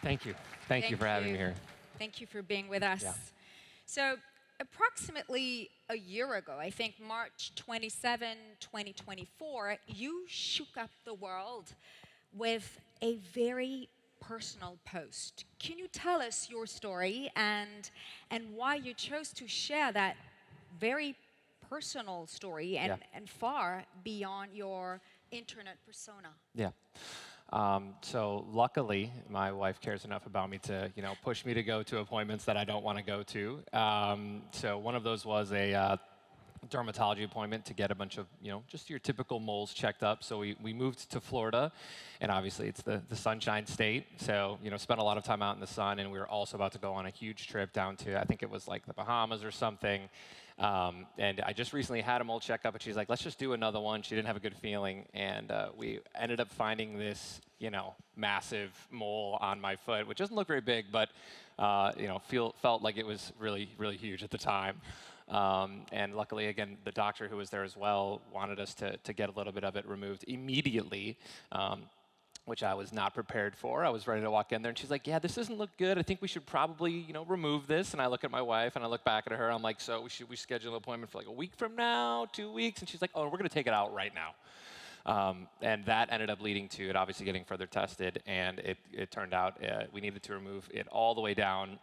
Thank you. Thank you for having me here. Thank you for being with us. Yeah. So, approximately a year ago, I think March 27, 2024, you shook up the world with a very personal post. Can you tell us your story and why you chose to share that very personal story Yeah. and far beyond your internet persona? Yeah. So luckily, my wife cares enough about me to, push me to go to appointments that I don't want to go to. So one of those was a dermatology appointment to get a bunch of, just your typical moles checked up. So we moved to Florida, and obviously it's the Sunshine State. So, spent a lot of time out in the sun, and we were also about to go on a huge trip down to, I think it was like the Bahamas or something. And I just recently had a mole checkup, and she's like, let's just do another one. She didn't have a good feeling, and we ended up finding this, massive mole on my foot, which doesn't look very big, but, felt like it was really, really huge at the time. And luckily, again, the doctor who was there as well wanted us to get a little bit of it removed immediately, which I was not prepared for. I was ready to walk in there, and she's like, yeah, this doesn't look good. I think we should probably, remove this. And I look at my wife, and I look back at her. I'm like, so we schedule an appointment for like a week from now, 2 weeks? And she's like, oh, we're going to take it out right now. And that ended up leading to it obviously getting further tested, and it turned out we needed to remove it all the way down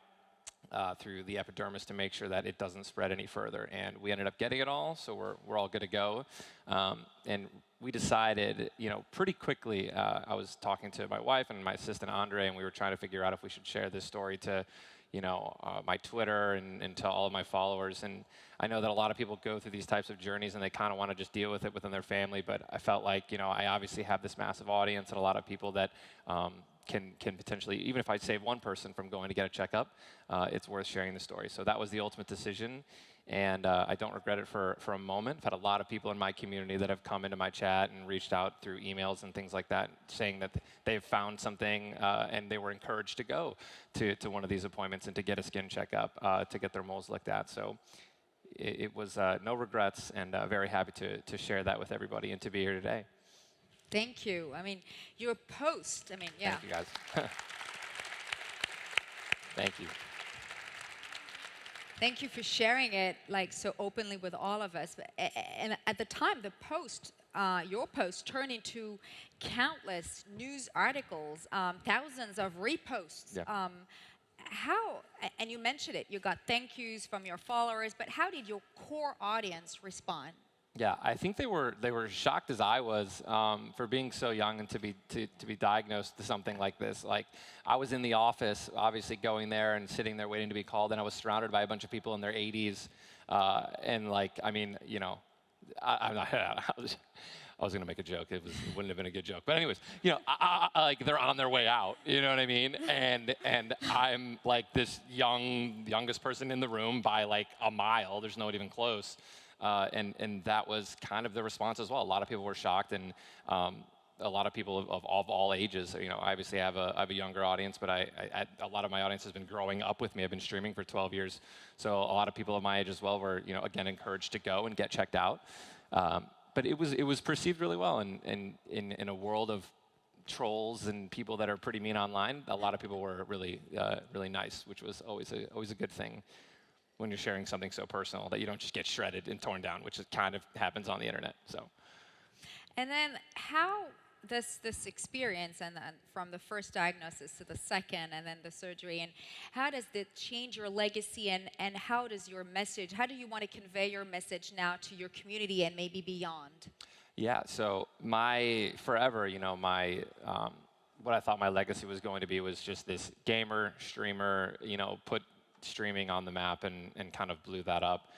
through the epidermis to make sure that it doesn't spread any further. And we ended up getting it all, so we're all good to go. And we decided, pretty quickly, I was talking to my wife and my assistant Andre, and we were trying to figure out if we should share this story to, my Twitter and to all of my followers. And I know that a lot of people go through these types of journeys and they kind of want to just deal with it within their family, but I felt like, I obviously have this massive audience and a lot of people that can potentially, even if I save one person from going to get a checkup, it's worth sharing the story. So that was the ultimate decision, and I don't regret it for a moment. I've had a lot of people in my community that have come into my chat and reached out through emails and things like that, saying that they've found something and they were encouraged to go to one of these appointments and to get a skin checkup, to get their moles looked at. So it was no regrets, and very happy to share that with everybody and to be here today. Thank you. I mean, your post, yeah. Thank you, guys. Thank you. Thank you for sharing it like so openly with all of us. And at the time, the post, your post, turned into countless news articles, thousands of reposts. Yeah. And you mentioned it, you got thank yous from your followers, but how did your core audience respond? Yeah, I think they were shocked as I was for being so young and to be diagnosed to something like this. Like, I was in the office, obviously going there and sitting there waiting to be called, and I was surrounded by a bunch of people in their 80s, and like, I mean, I was gonna make a joke. It wouldn't have been a good joke, but anyways, like they're on their way out. You know what I mean? And I'm like this youngest person in the room by like a mile. There's no one even close. And that was kind of the response as well. A lot of people were shocked, and a lot of people of all ages. Obviously I have a younger audience, but a lot of my audience has been growing up with me. I've been streaming for 12 years, so a lot of people of my age as well were, again, encouraged to go and get checked out. But it was perceived really well, and in a world of trolls and people that are pretty mean online, a lot of people were really really nice, which was always a good thing when you're sharing something so personal that you don't just get shredded and torn down, which kind of happens on the internet. So. And then how does this experience, and from the first diagnosis to the second, and then the surgery, and how does it change your legacy, and how does your message, how do you want to convey your message now to your community and maybe beyond? Yeah, so forever, what I thought my legacy was going to be was just this gamer, streamer, put streaming on the map and kind of blew that up.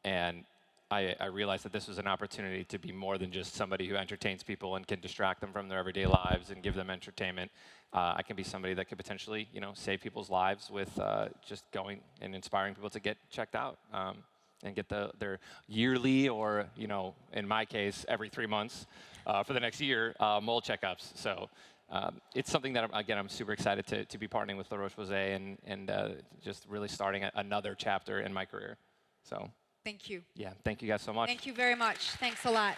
And I realized that this was an opportunity to be more than just somebody who entertains people and can distract them from their everyday lives and give them entertainment. I can be somebody that could potentially, save people's lives with just going and inspiring people to get checked out and get their yearly, or, in my case, every 3 months for the next year, mole checkups. So. It's something that, again, I'm super excited to be partnering with Roche-Posay and just really starting another chapter in my career. So. Thank you. Yeah, thank you guys so much. Thank you very much. Thanks a lot.